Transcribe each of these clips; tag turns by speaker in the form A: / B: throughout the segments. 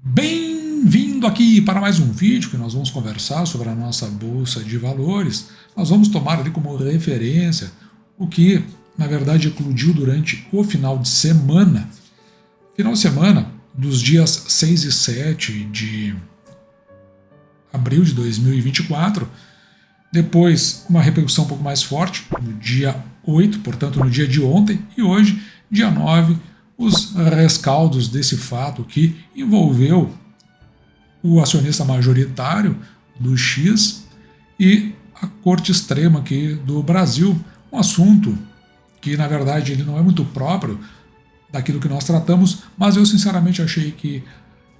A: Bem-vindo aqui para mais um vídeo que nós vamos conversar sobre a nossa Bolsa de Valores. Nós vamos tomar ali como referência o que, na verdade, eclodiu durante o final de semana. Final de semana dos dias 6 e 7 de abril de 2024. Depois, uma repercussão um pouco mais forte no dia 8, portanto, no dia de ontem. E hoje, dia 9, os rescaldos desse fato que envolveu o acionista majoritário do X e a Corte Extrema aqui do Brasil. Um assunto que, na verdade, ele não é muito próprio daquilo que nós tratamos, mas eu sinceramente achei que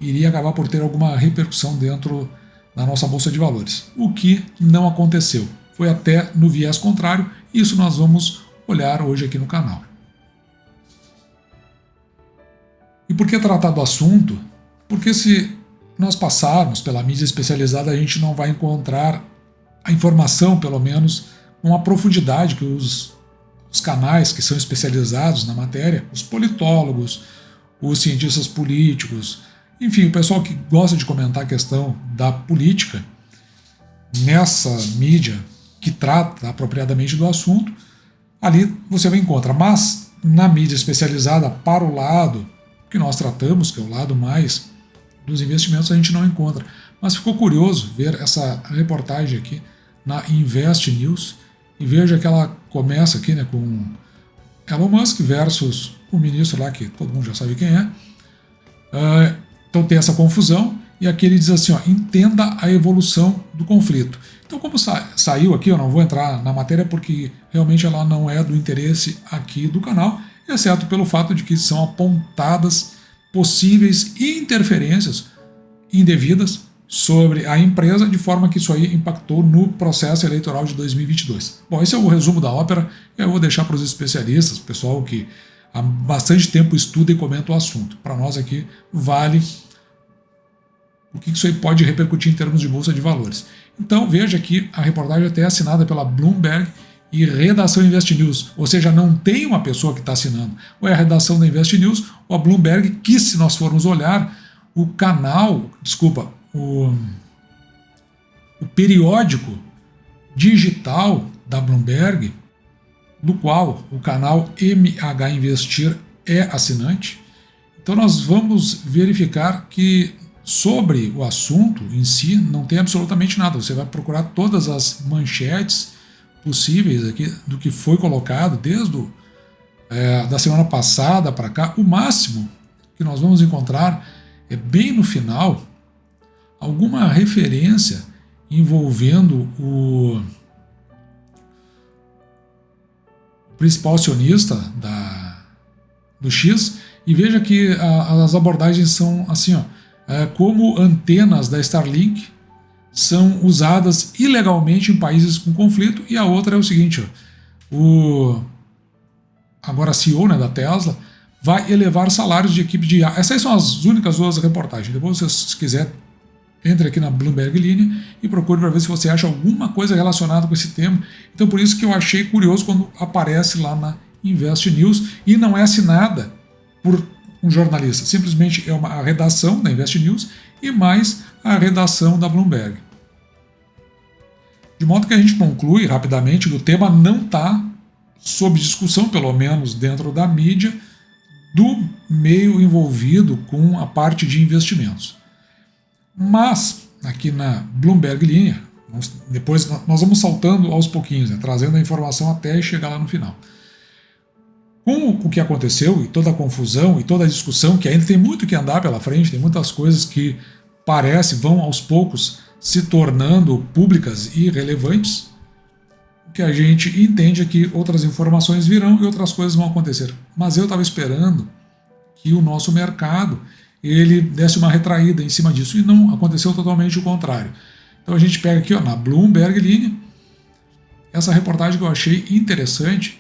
A: iria acabar por ter alguma repercussão dentro da nossa Bolsa de Valores. O que não aconteceu. Foi até no viés contrário, e isso nós vamos olhar hoje aqui no canal. E por que tratar do assunto? Porque se nós passarmos pela mídia especializada, a gente não vai encontrar a informação, pelo menos, com a profundidade que os canais que são especializados na matéria, os politólogos, os cientistas políticos, enfim, o pessoal que gosta de comentar a questão da política, nessa mídia que trata apropriadamente do assunto, ali você vai encontrar. Mas na mídia especializada para o lado que nós tratamos, que é o lado mais dos investimentos, a gente não encontra. Mas ficou curioso ver essa reportagem aqui na Invest News, e veja que ela começa aqui, né, com Elon Musk versus o ministro lá, que todo mundo já sabe quem é. Então tem essa confusão, e aqui ele diz assim, ó, entenda a evolução do conflito. Então, como saiu aqui, eu não vou entrar na matéria porque realmente ela não é do interesse aqui do canal, exceto pelo fato de que são apontadas possíveis interferências indevidas sobre a empresa, de forma que isso aí impactou no processo eleitoral de 2022. Bom, esse é o resumo da ópera, eu vou deixar para os especialistas, o pessoal que há bastante tempo estuda e comenta o assunto. Para nós aqui, vale o que isso aí pode repercutir em termos de Bolsa de Valores. Então, veja que a reportagem até é assinada pela Bloomberg e redação Invest News, ou seja, não tem uma pessoa que está assinando, ou é a redação da Invest News, ou a Bloomberg, que se nós formos olhar, o canal, o periódico digital da Bloomberg, do qual o canal MH Investir é assinante. Então nós vamos verificar que sobre o assunto em si não tem absolutamente nada. Você vai procurar todas as manchetes possíveis aqui do que foi colocado desde da semana passada para cá. O máximo que nós vamos encontrar é bem no final alguma referência envolvendo o principal acionista do X, e veja que as abordagens são assim, ó, como antenas da Starlink são usadas ilegalmente em países com conflito, e a outra é o seguinte, ó, agora CEO, né, da Tesla vai elevar salários de equipe de IA. Essas são as únicas duas reportagens. Depois, se quiser, entre aqui na Bloomberg Linha e procure para ver se você acha alguma coisa relacionada com esse tema. Então, por isso que eu achei curioso quando aparece lá na Invest News, e não é assinada por um jornalista, simplesmente é a redação da Invest News e mais a redação da Bloomberg. De modo que a gente conclui rapidamente que o tema não está sob discussão, pelo menos dentro da mídia, do meio envolvido com a parte de investimentos. Mas, aqui na Bloomberg Linha, depois nós vamos saltando aos pouquinhos, né, trazendo a informação até chegar lá no final. Com o que aconteceu e toda a confusão e toda a discussão, que ainda tem muito que andar pela frente, tem muitas coisas que vão aos poucos se tornando públicas e relevantes, o que a gente entende é que outras informações virão e outras coisas vão acontecer. Mas eu estava esperando que o nosso mercado ele desse uma retraída em cima disso, e não aconteceu, totalmente o contrário. Então a gente pega aqui, ó, na Bloomberg Linha, essa reportagem que eu achei interessante,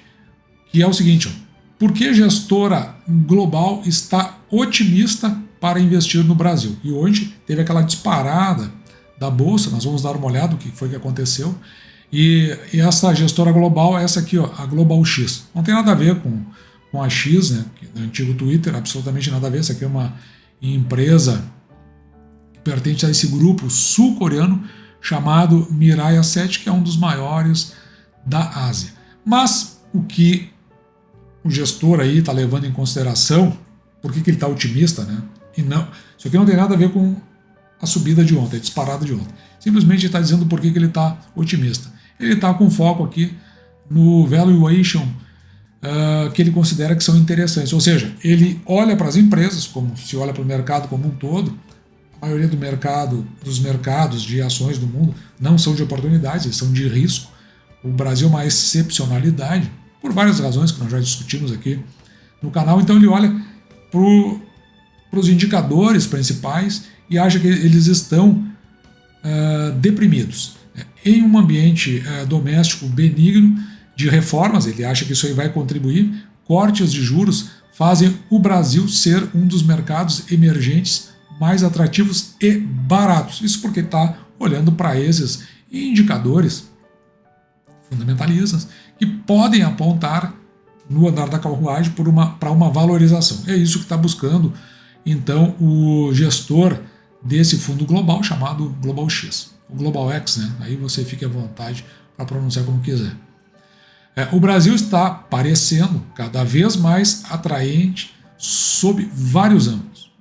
A: que é o seguinte, ó, por que a gestora global está otimista para investir no Brasil? E hoje teve aquela disparada da Bolsa, nós vamos dar uma olhada no que foi que aconteceu, e essa gestora global é essa aqui, ó, a Global X. Não tem nada a ver com a X, né, do antigo Twitter, absolutamente nada a ver. Essa aqui é uma empresa pertence a esse grupo sul-coreano chamado Mirai Asset, que é um dos maiores da Ásia. Mas o que o gestor aí está levando em consideração, por que ele está otimista, né? E não, isso aqui não tem nada a ver com a subida de ontem, a disparada de ontem. Simplesmente está dizendo por que ele está otimista. Ele está com foco aqui no valuation que ele considera que são interessantes. Ou seja, ele olha para as empresas, como se olha para o mercado como um todo. A maioria dos mercados de ações do mundo não são de oportunidades, eles são de risco. O Brasil é uma excepcionalidade, por várias razões que nós já discutimos aqui no canal. Então ele olha para os indicadores principais e acha que eles estão deprimidos. Em um ambiente doméstico benigno de reformas, ele acha que isso aí vai contribuir. Cortes de juros fazem o Brasil ser um dos mercados emergentes mais atrativos e baratos. Isso porque está olhando para esses indicadores fundamentalistas que podem apontar no andar da carruagem para uma valorização. É isso que está buscando, então, o gestor desse fundo global chamado Global X, o Global X, né? Aí você fique à vontade para pronunciar como quiser. O Brasil está parecendo cada vez mais atraente sob vários ângulos.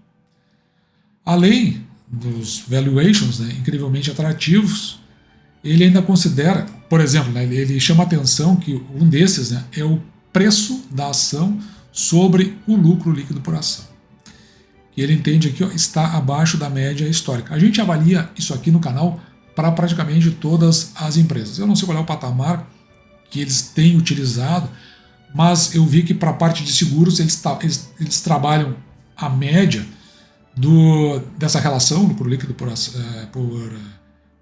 A: Além dos valuations, né, incrivelmente atrativos, ele ainda considera, por exemplo, né, ele chama a atenção que um desses, né, é o preço da ação sobre o lucro líquido por ação. Que ele entende aqui, ó, está abaixo da média histórica. A gente avalia isso aqui no canal para praticamente todas as empresas. Eu não sei qual é o patamar que eles têm utilizado, mas eu vi que para a parte de seguros eles trabalham a média dessa relação lucro líquido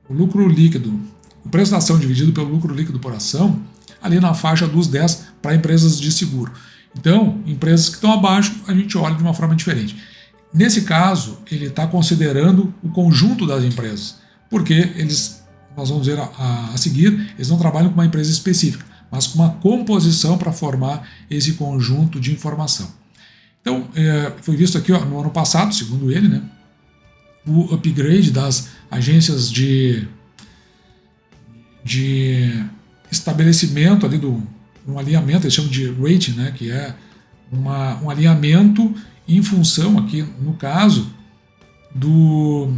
A: o lucro líquido, o preço da ação dividido pelo lucro líquido por ação, ali na faixa dos 10 para empresas de seguro. Então, empresas que estão abaixo, a gente olha de uma forma diferente. Nesse caso, ele está considerando o conjunto das empresas, porque nós vamos ver a seguir, eles não trabalham com uma empresa específica, mas com uma composição para formar esse conjunto de informação. Então, foi visto aqui, ó, no ano passado, segundo ele, né, o upgrade das agências de estabelecimento ali um alinhamento, eles chamam de rating, né, que é um alinhamento em função, aqui no caso, do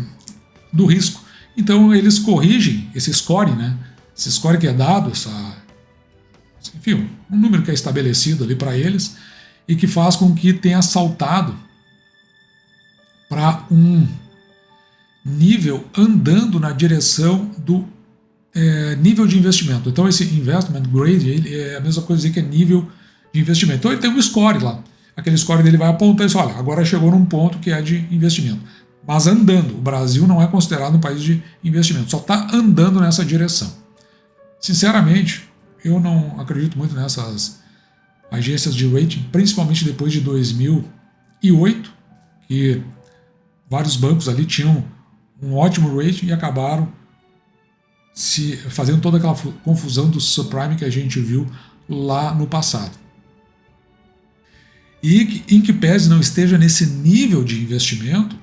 A: risco. Então eles corrigem esse score, né, esse score que é dado, enfim, um número que é estabelecido ali para eles e que faz com que tenha saltado para um nível andando na direção do nível de investimento. Então esse investment grade ele é a mesma coisa que é nível de investimento. Então ele tem um score lá. Aquele score dele vai apontar isso, olha, agora chegou num ponto que é de investimento. Mas andando, o Brasil não é considerado um país de investimento, só está andando nessa direção. Sinceramente, eu não acredito muito nessas agências de rating, principalmente depois de 2008, que vários bancos ali tinham um ótimo rating e acabaram fazendo toda aquela confusão do subprime que a gente viu lá no passado. E em que pese não esteja nesse nível de investimento,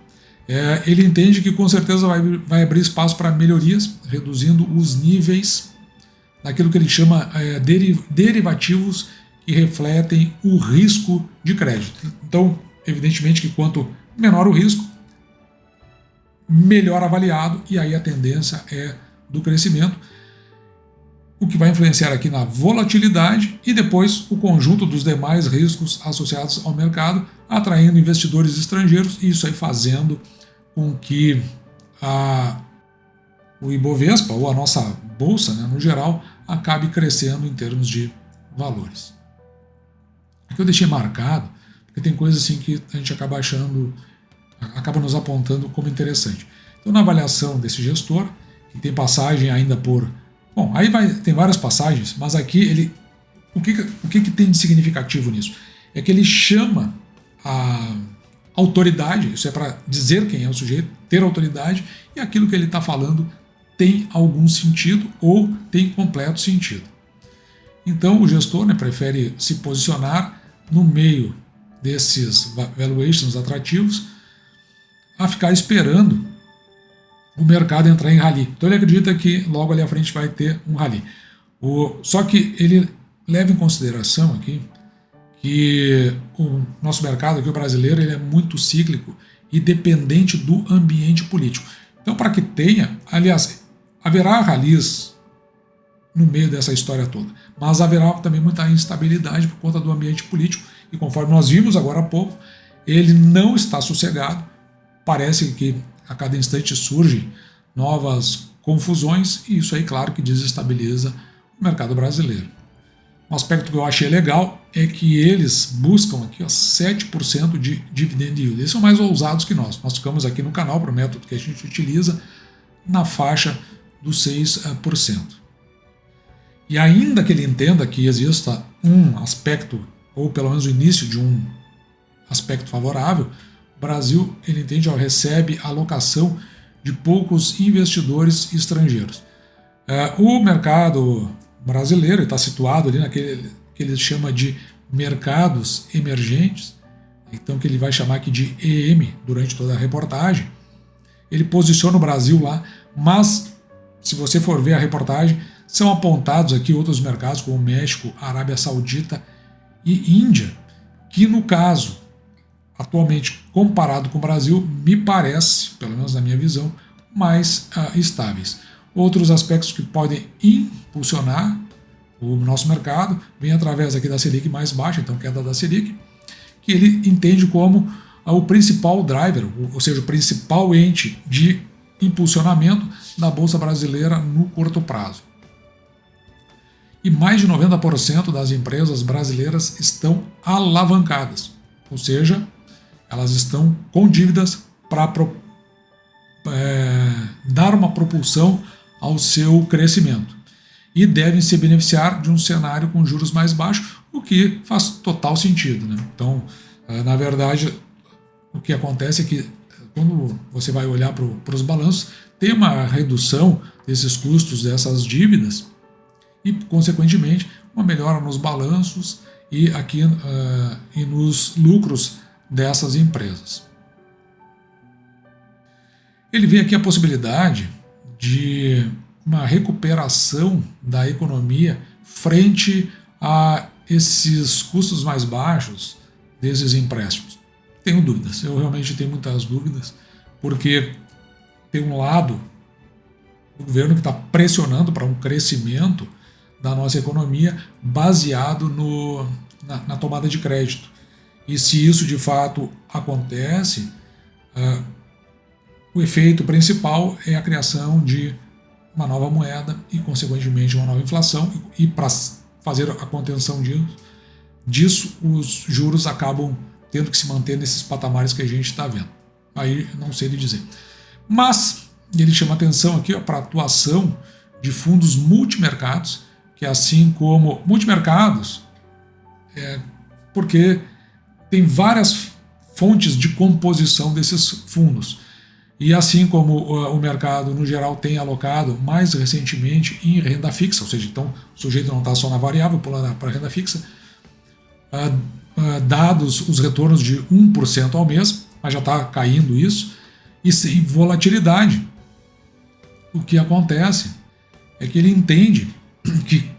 A: ele entende que com certeza vai abrir espaço para melhorias, reduzindo os níveis daquilo que ele chama derivativos que refletem o risco de crédito. Então, evidentemente que quanto menor o risco, melhor avaliado, e aí a tendência é do crescimento, o que vai influenciar aqui na volatilidade e depois o conjunto dos demais riscos associados ao mercado, atraindo investidores estrangeiros, e isso aí fazendo com que o Ibovespa, ou a nossa bolsa, né, no geral, acabe crescendo em termos de valores. Aqui eu deixei marcado, porque tem coisas assim que a gente acaba nos apontando como interessante. Então, na avaliação desse gestor, que tem passagem ainda por... Bom, aí tem várias passagens, mas aqui o que tem de significativo nisso? É que ele chama a autoridade, isso é para dizer quem é o sujeito, ter autoridade, e aquilo que ele está falando tem algum sentido ou tem completo sentido. Então o gestor, né, prefere se posicionar no meio desses valuations atrativos a ficar esperando o mercado entrar em rally. Então ele acredita que logo ali à frente vai ter um rally. Só que ele leva em consideração aqui que o nosso mercado aqui, o brasileiro, ele é muito cíclico e dependente do ambiente político. Então, para que tenha, aliás, haverá rallies no meio dessa história toda, mas haverá também muita instabilidade por conta do ambiente político, e conforme nós vimos agora há pouco, ele não está sossegado, parece que a cada instante surgem novas confusões, e isso aí, claro, que desestabiliza o mercado brasileiro. Um aspecto que eu achei legal é que eles buscam aqui 7% de dividend yield. Eles são mais ousados que nós. Nós ficamos aqui no canal para o método que a gente utiliza na faixa dos 6%. E ainda que ele entenda que exista um aspecto, ou pelo menos o início de um aspecto favorável, o Brasil, ele entende, recebe alocação de poucos investidores estrangeiros. O mercado brasileiro está situado ali naquele que ele chama de mercados emergentes, então que ele vai chamar aqui de EM durante toda a reportagem. Ele posiciona o Brasil lá, mas se você for ver a reportagem, são apontados aqui outros mercados como México, Arábia Saudita e Índia, que no caso, atualmente comparado com o Brasil, me parece, pelo menos na minha visão, mais estáveis. Outros aspectos que podem impulsionar o nosso mercado vem através aqui da Selic mais baixa, então queda da Selic, que ele entende como o principal driver, ou seja, o principal ente de impulsionamento da Bolsa Brasileira no curto prazo. E mais de 90% das empresas brasileiras estão alavancadas, ou seja, elas estão com dívidas para dar uma propulsão ao seu crescimento e devem se beneficiar de um cenário com juros mais baixos, o que faz total sentido, né? Então, na verdade, o que acontece é que quando você vai olhar para os balanços, tem uma redução desses custos dessas dívidas e, consequentemente, uma melhora nos balanços e aqui e nos lucros dessas empresas. Ele vê aqui a possibilidade de uma recuperação da economia frente a esses custos mais baixos desses empréstimos. Tenho dúvidas, eu realmente tenho muitas dúvidas, porque tem um lado do governo que está pressionando para um crescimento da nossa economia baseado na tomada de crédito. E se isso de fato acontece, o efeito principal é a criação de uma nova moeda e, consequentemente, uma nova inflação. E para fazer a contenção disso, os juros acabam tendo que se manter nesses patamares que a gente está vendo. Aí não sei lhe dizer. Mas ele chama atenção aqui para a atuação de fundos multimercados, que assim como multimercados, porque tem várias fontes de composição desses fundos. E assim como o mercado, no geral, tem alocado mais recentemente em renda fixa, ou seja, então o sujeito não está só na variável, pulando para a renda fixa, dados os retornos de 1% ao mês, mas já está caindo isso, e sem volatilidade. O que acontece é que ele entende que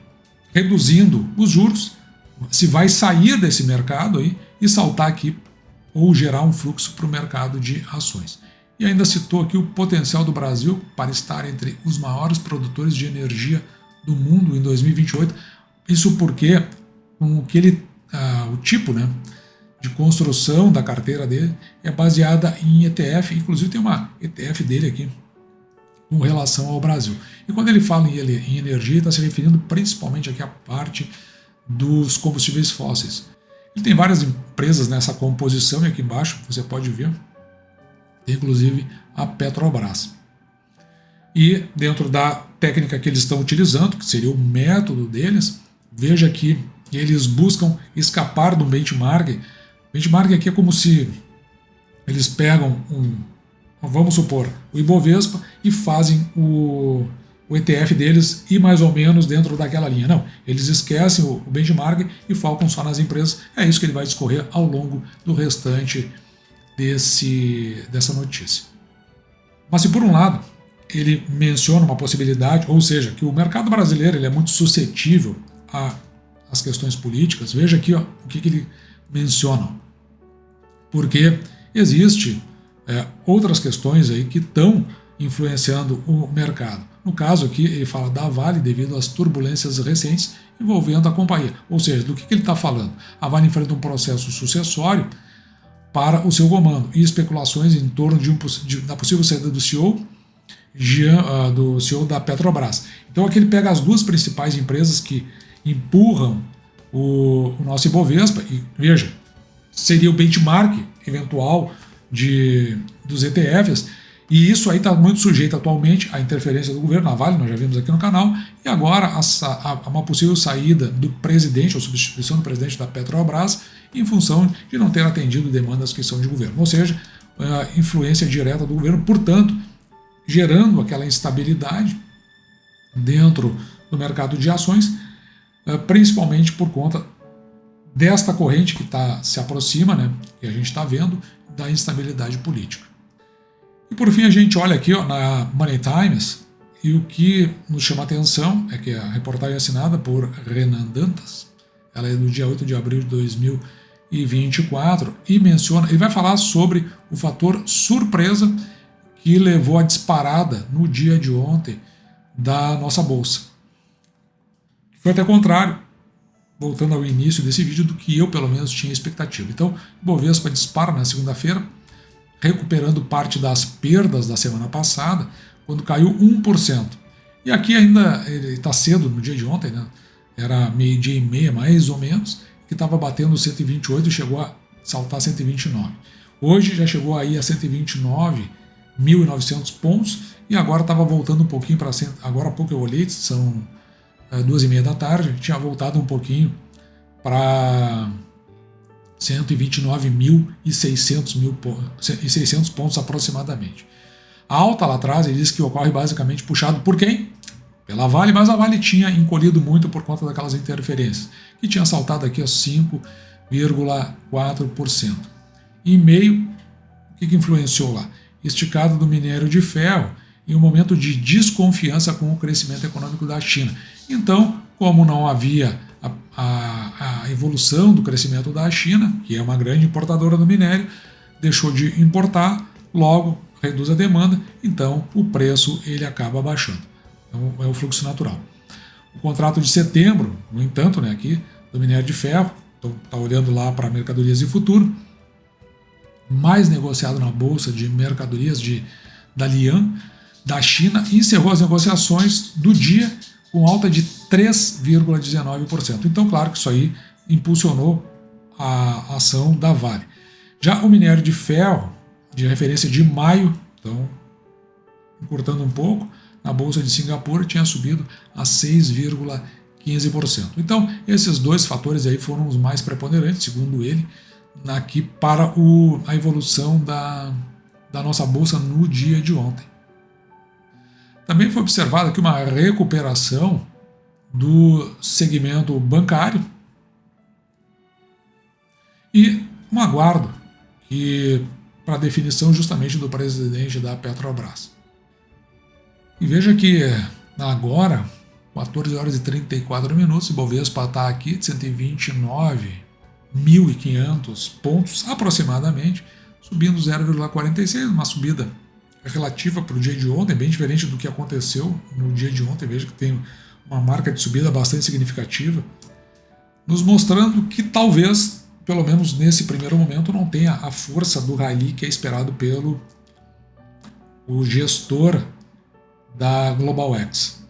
A: reduzindo os juros, se vai sair desse mercado aí e saltar aqui ou gerar um fluxo para o mercado de ações. E ainda citou aqui o potencial do Brasil para estar entre os maiores produtores de energia do mundo em 2028. Isso porque o tipo, né, de construção da carteira dele é baseada em ETF, inclusive tem uma ETF dele aqui com relação ao Brasil. E quando ele fala em energia, está se referindo principalmente aqui à parte dos combustíveis fósseis. Ele tem várias empresas nessa composição, e aqui embaixo você pode ver, tem inclusive a Petrobras. E dentro da técnica que eles estão utilizando, que seria o método deles, veja que eles buscam escapar do benchmark. Benchmark aqui é como se eles pegam vamos supor, o Ibovespa e fazem o ETF deles ir mais ou menos dentro daquela linha. Não, eles esquecem o benchmark e focam só nas empresas. É isso que ele vai discorrer ao longo do restante dessa notícia. Mas se por um lado ele menciona uma possibilidade, ou seja, que o mercado brasileiro ele é muito suscetível às questões políticas. Veja aqui ó, o que ele menciona. Porque existe outras questões aí que estão influenciando o mercado. No caso aqui, ele fala da Vale devido às turbulências recentes envolvendo a companhia. Ou seja, do que ele está falando? A Vale enfrenta um processo sucessório para o seu comando e especulações em torno da possível saída do CEO, do CEO da Petrobras. Então aqui ele pega as duas principais empresas que empurram o nosso Ibovespa e, veja, seria o benchmark eventual dos ETFs, e isso aí está muito sujeito atualmente à interferência do governo, a Vale, nós já vimos aqui no canal, e agora uma possível saída do presidente, ou substituição do presidente da Petrobras, em função de não ter atendido demandas que são de governo, ou seja, influência direta do governo, portanto, gerando aquela instabilidade dentro do mercado de ações, principalmente por conta desta corrente que se aproxima, né, que a gente está vendo, da instabilidade política. E por fim a gente olha aqui ó, na Money Times, e o que nos chama a atenção é que a reportagem é assinada por Renan Dantas, ela é do dia 8 de abril de 2024, e menciona, ele vai falar sobre o fator surpresa que levou à disparada no dia de ontem da nossa bolsa. Foi até contrário, voltando ao início desse vídeo, do que eu pelo menos tinha expectativa. Então, o Bovespa dispara na segunda-feira, recuperando parte das perdas da semana passada, quando caiu 1%. E aqui ainda está cedo, no dia de ontem, né? Era meio-dia e meia, mais ou menos, que estava batendo 128 e chegou a saltar 129. Hoje já chegou aí a 129.900 pontos e agora estava voltando um pouquinho para... Agora há pouco eu olhei, são 2h30 da tarde, tinha voltado um pouquinho para 129.600 pontos aproximadamente. A alta lá atrás, ele diz que ocorre basicamente puxado por quem? Pela Vale, mas a Vale tinha encolhido muito por conta daquelas interferências, que tinha saltado aqui a 5,4%. E meio, o que influenciou lá? Esticada do minério de ferro em um momento de desconfiança com o crescimento econômico da China. Então, como não havia a evolução do crescimento da China, que é uma grande importadora do minério, deixou de importar, logo reduz a demanda, então o preço ele acaba baixando. Então, é o fluxo natural. O contrato de setembro, no entanto, né, aqui do minério de ferro, então está olhando lá para mercadorias de futuro, mais negociado na bolsa de mercadorias da Lian, da China, encerrou as negociações do dia com alta de 3,19%. Então, claro que isso aí impulsionou a ação da Vale. Já o minério de ferro, de referência de maio, então, encurtando um pouco, na Bolsa de Singapura tinha subido a 6,15%. Então, esses dois fatores aí foram os mais preponderantes, segundo ele, aqui para a evolução da nossa Bolsa no dia de ontem. Também foi observada aqui uma recuperação do segmento bancário e um aguardo para a definição justamente do presidente da Petrobras. E veja que agora, 14 horas e 34 minutos, o Bovespa está aqui de 129.500 pontos aproximadamente, subindo 0,46, uma subida relativa para o dia de ontem, bem diferente do que aconteceu no dia de ontem. Veja que tem uma marca de subida bastante significativa, nos mostrando que talvez, pelo menos nesse primeiro momento, não tenha a força do rally que é esperado pelo gestor da GlobalX.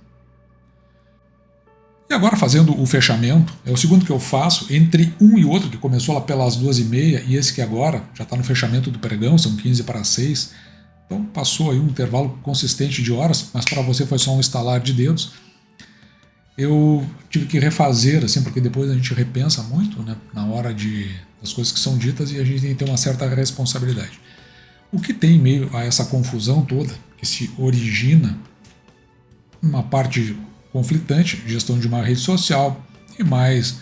A: E agora, fazendo o fechamento, é o segundo que eu faço, entre um e outro, que começou lá pelas 2h30, e esse que agora já está no fechamento do pregão, são 15 para 6. Então passou aí um intervalo consistente de horas, mas para você foi só um estalar de dedos. Eu tive que refazer, assim, porque depois a gente repensa muito, né, na hora das coisas que são ditas, e a gente tem que ter uma certa responsabilidade. O que tem em meio a essa confusão toda, que se origina uma parte conflitante, gestão de uma rede social e mais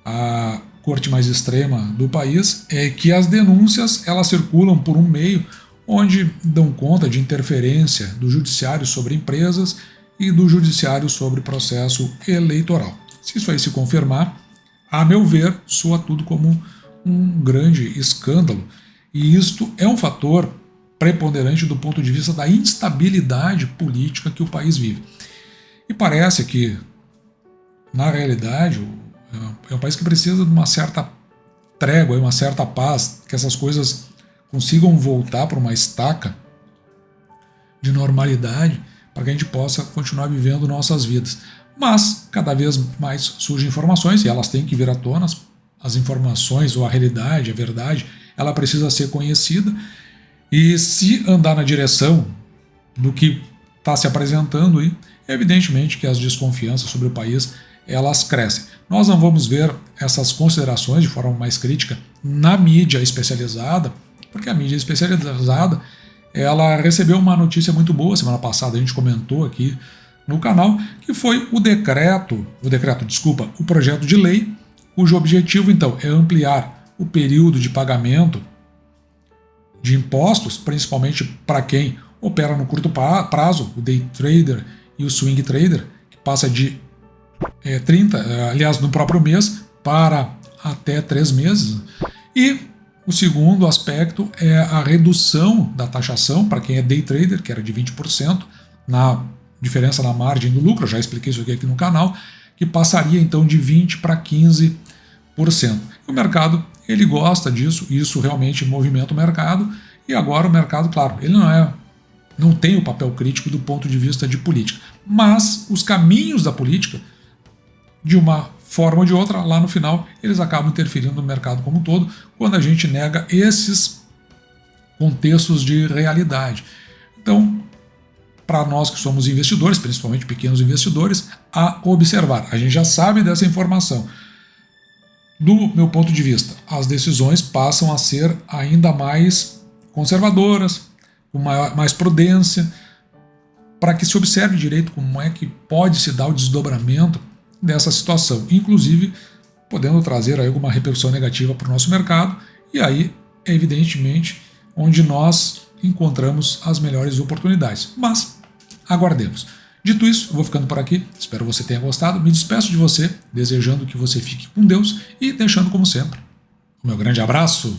A: a corte mais extrema do país, é que as denúncias elas circulam por um meio onde dão conta de interferência do judiciário sobre empresas e do judiciário sobre processo eleitoral. Se isso aí se confirmar, a meu ver, soa tudo como um grande escândalo, e isto é um fator preponderante do ponto de vista da instabilidade política que o país vive. E parece que, na realidade, é um país que precisa de uma certa trégua, uma certa paz, que essas coisas consigam voltar para uma estaca de normalidade para que a gente possa continuar vivendo nossas vidas. Mas cada vez mais surgem informações e elas têm que vir à tona. As informações ou a realidade, a verdade, ela precisa ser conhecida, e se andar na direção do que está se apresentando aí, evidentemente que as desconfianças sobre o país elas crescem. Nós não vamos ver essas considerações de forma mais crítica na mídia especializada, porque a mídia especializada ela recebeu uma notícia muito boa semana passada, a gente comentou aqui no canal, que foi o projeto de lei, cujo objetivo então é ampliar o período de pagamento de impostos, principalmente para quem opera no curto prazo, o day trader e o swing trader, que passa de 30, aliás, no próprio mês, para até 3 meses. E o segundo aspecto é a redução da taxação para quem é day trader, que era de 20%, na diferença na margem do lucro, eu já expliquei isso aqui no canal, que passaria então de 20% para 15%. O mercado ele gosta disso, isso realmente movimenta o mercado, e agora o mercado, claro, ele não tem o papel crítico do ponto de vista de política, mas os caminhos da política, de uma forma ou de outra, lá no final, eles acabam interferindo no mercado como um todo, quando a gente nega esses contextos de realidade. Então, para nós que somos investidores, principalmente pequenos investidores, a observar. A gente já sabe dessa informação. Do meu ponto de vista, as decisões passam a ser ainda mais conservadoras, com mais prudência, para que se observe direito como é que pode se dar o desdobramento dessa situação, inclusive podendo trazer aí alguma repercussão negativa para o nosso mercado, e aí, evidentemente, onde nós encontramos as melhores oportunidades. Mas aguardemos. Dito isso, eu vou ficando por aqui, espero que você tenha gostado, me despeço de você, desejando que você fique com Deus e deixando, como sempre, o meu grande abraço.